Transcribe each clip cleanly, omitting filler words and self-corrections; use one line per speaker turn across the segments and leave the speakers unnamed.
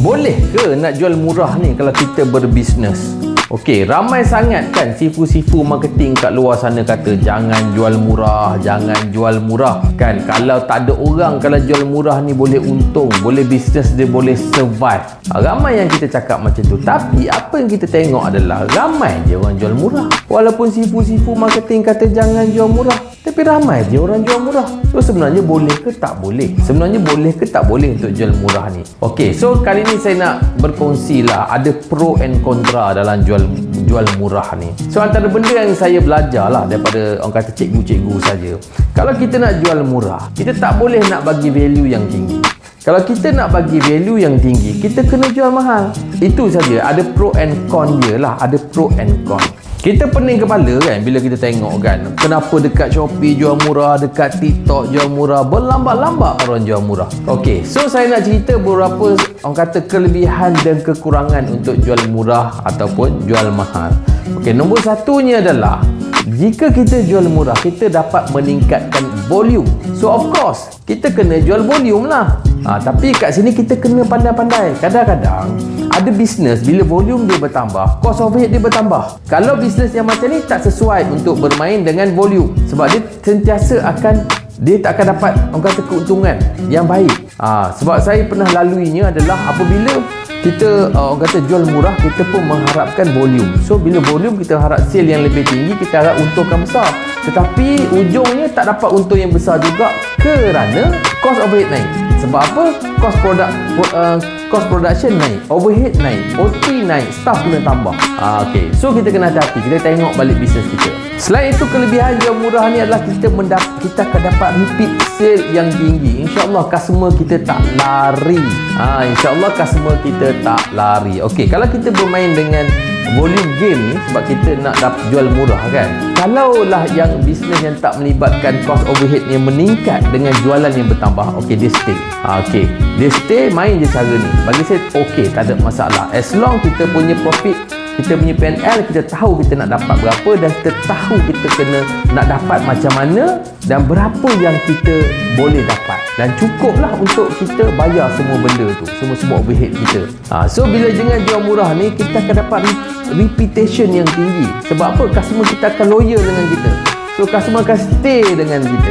Boleh ke nak jual murah ni kalau kita berbisnes? Okey, ramai sangat kan sifu-sifu marketing kat luar sana kata jangan jual murah, jangan jual murah. Kan kalau tak ada orang, kalau jual murah ni boleh untung, boleh bisnes dia boleh survive. Ramai yang kita cakap macam tu. Tapi apa yang kita tengok adalah ramai je orang jual murah. Walaupun sifu-sifu marketing kata jangan jual murah, tapi ramai je orang jual murah. So sebenarnya boleh ke tak boleh? Sebenarnya boleh ke tak boleh untuk jual murah ni? Okey, so kali ni saya nak berkongsi lah, ada pro and kontra dalam jual murah ni. So antara benda yang saya belajar lah daripada orang kata cikgu-cikgu saja. Kalau kita nak jual murah, kita tak boleh nak bagi value yang tinggi. Kalau kita nak bagi value yang tinggi, kita kena jual mahal. Itu saja. Ada pro and con dia lah. Ada pro and con. Kita pening kepala kan bila kita tengok kan, kenapa dekat Shopee jual murah, dekat TikTok jual murah, berlambak-lambak orang jual murah. Okey, so saya nak cerita beberapa orang kata kelebihan dan kekurangan untuk jual murah ataupun jual mahal. Okey, nombor satunya adalah jika kita jual murah, kita dapat meningkatkan volume. So of course, kita kena jual volume lah. Tapi kat sini kita kena pandai-pandai. Kadang-kadang ada bisnes bila volume dia bertambah, cost of it dia bertambah. Kalau bisnes yang macam ni tak sesuai untuk bermain dengan volume, sebab dia sentiasa dia tak akan dapat orang kata keuntungan yang baik. Sebab saya pernah laluinya adalah apabila kita orang kata jual murah, kita pun mengharapkan volume. So bila volume kita harap sale yang lebih tinggi, kita harap untungkan besar. Tetapi ujungnya tak dapat untung yang besar juga kerana cost of it naik. Sebab apa? Cost production naik, overhead naik, OT naik, staff kena tambah. Okey. So kita kena hati-hati, kita tengok balik bisnes kita. Selain itu, kelebihan jual murah ni adalah kita akan dapat repeat sale yang tinggi. InsyaAllah customer kita tak lari. InsyaAllah customer kita tak lari. Okey, kalau kita bermain dengan volume game ni sebab kita nak jual murah kan. Kalaulah yang bisnes yang tak melibatkan cost overhead yang meningkat dengan jualan yang bertambah, okey, dia stay. Okey, dia stay, main je cara ni. Bagi saya okey, tak ada masalah. As long kita punya profit, kita punya PNL, kita tahu kita nak dapat berapa dan kita tahu kita kena nak dapat macam mana dan berapa yang kita boleh dapat. Dan cukuplah untuk kita bayar semua benda tu, semua overhead kita. So bila dengan jual murah ni, kita akan dapat reputation yang tinggi. Sebab apa? Customer kita akan loyal dengan kita. So customer akan stay dengan kita.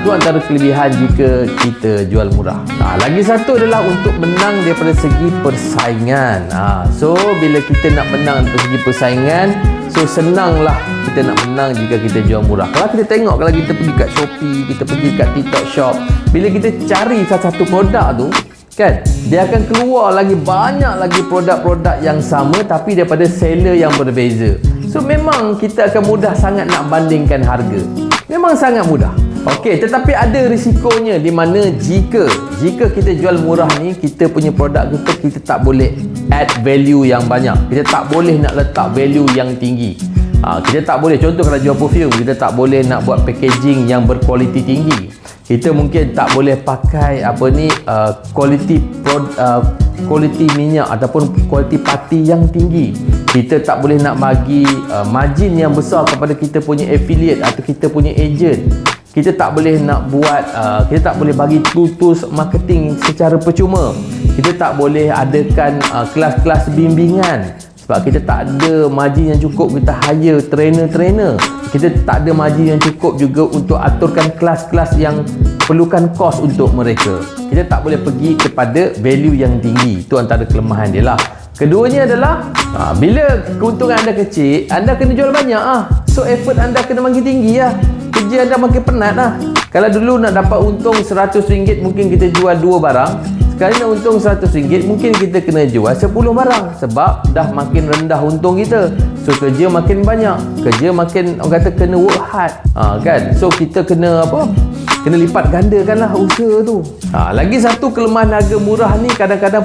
Tu antara kelebihan jika kita jual murah. Lagi satu adalah untuk menang daripada segi persaingan. So bila kita nak menang daripada segi persaingan, so senanglah kita nak menang jika kita jual murah. Kalau kita tengok, kalau kita pergi kat Shopee, kita pergi kat TikTok Shop, bila kita cari satu produk tu kan, dia akan keluar lagi banyak lagi produk-produk yang sama tapi daripada seller yang berbeza. So memang kita akan mudah sangat nak bandingkan harga. Memang sangat mudah. Okey, tetapi ada risikonya di mana jika kita jual murah ni, kita punya produk kita tak boleh add value yang banyak. Kita tak boleh nak letak value yang tinggi. Kita tak boleh, contoh kalau jual perfume, kita tak boleh nak buat packaging yang berkualiti tinggi. Kita mungkin tak boleh pakai kualiti minyak ataupun kualiti pati yang tinggi. Kita tak boleh nak bagi margin yang besar kepada kita punya affiliate atau kita punya agent. Kita tak boleh nak buat kita tak boleh bagi tools marketing secara percuma. Kita tak boleh adakan kelas-kelas bimbingan sebab kita tak ada margin yang cukup. Kita hire trainer. Kita tak ada margin yang cukup juga untuk aturkan kelas-kelas yang perlukan kos untuk mereka. Kita tak boleh pergi kepada value yang tinggi. Itu antara kelemahan dia lah. Keduanya adalah bila keuntungan anda kecil, anda kena jual banyak. So effort anda kena makin tinggi lah. Kerja anda makin penat lah. Kalau dulu nak dapat untung RM100, mungkin kita jual 2 barang. Sekarang nak untung RM100, mungkin kita kena jual 10 barang. Sebab dah makin rendah untung kita. So kerja makin banyak. Kerja makin, orang kata kena work hard. Kan? So kita kena kena lipat gandakan lah usaha tu. Lagi satu kelemahan harga murah ni, kadang-kadang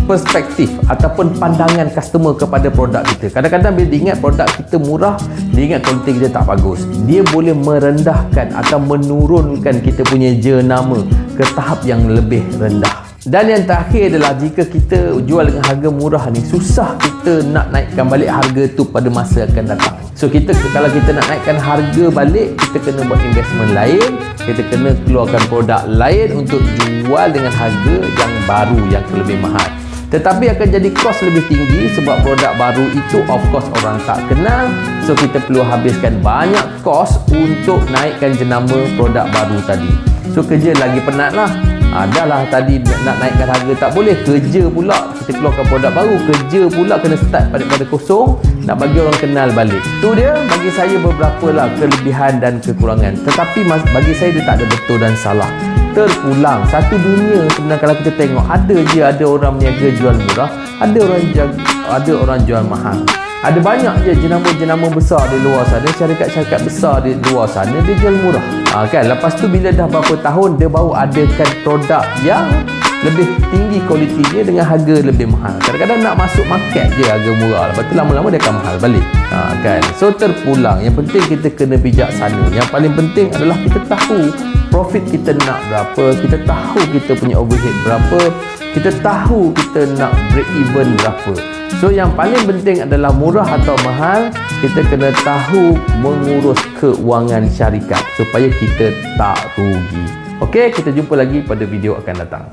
perspektif ataupun pandangan customer kepada produk kita. Kadang-kadang bila dia ingat produk kita murah, dia ingat kualiti kita tak bagus. Dia boleh merendahkan atau menurunkan kita punya jenama ke tahap yang lebih rendah. Dan yang terakhir adalah jika kita jual dengan harga murah ni, susah kita nak naikkan balik harga tu pada masa akan datang. So kalau kita nak naikkan harga balik, kita kena buat investment lain, kita kena keluarkan produk lain untuk jual dengan harga yang baru, yang lebih mahal. Tetapi akan jadi kos lebih tinggi sebab produk baru itu of course orang tak kenal. So kita perlu habiskan banyak kos untuk naikkan jenama produk baru tadi. So kerja lagi penat lah. Adalah tadi nak naikkan harga tak boleh, kerja pula kita keluarkan produk baru, kerja pula kena start pada kosong nak bagi orang kenal balik. Tu dia bagi saya beberapa lah kelebihan dan kekurangan. Tetapi bagi saya dia tak ada betul dan salah. Terpulang satu dunia sebenarnya kalau kita tengok, ada orang berniaga jual murah, ada orang jual mahal. Ada banyak je jenama-jenama besar di luar sana, syarikat-syarikat besar di luar sana dia jual murah. Kan lepas tu bila dah berapa tahun dia baru adakan produk yang lebih tinggi kualitinya dengan harga lebih mahal. Kadang-kadang nak masuk market je harga murah, lepas tu lama-lama dia akan mahal balik. Kan. So terpulang, yang penting kita kena bijaksana. Yang paling penting adalah kita tahu profit kita nak berapa, kita tahu kita punya overhead berapa, kita tahu kita nak break even berapa. So yang paling penting adalah murah atau mahal, kita kena tahu mengurus keuangan syarikat supaya kita tak rugi. Okey, kita jumpa lagi pada video akan datang.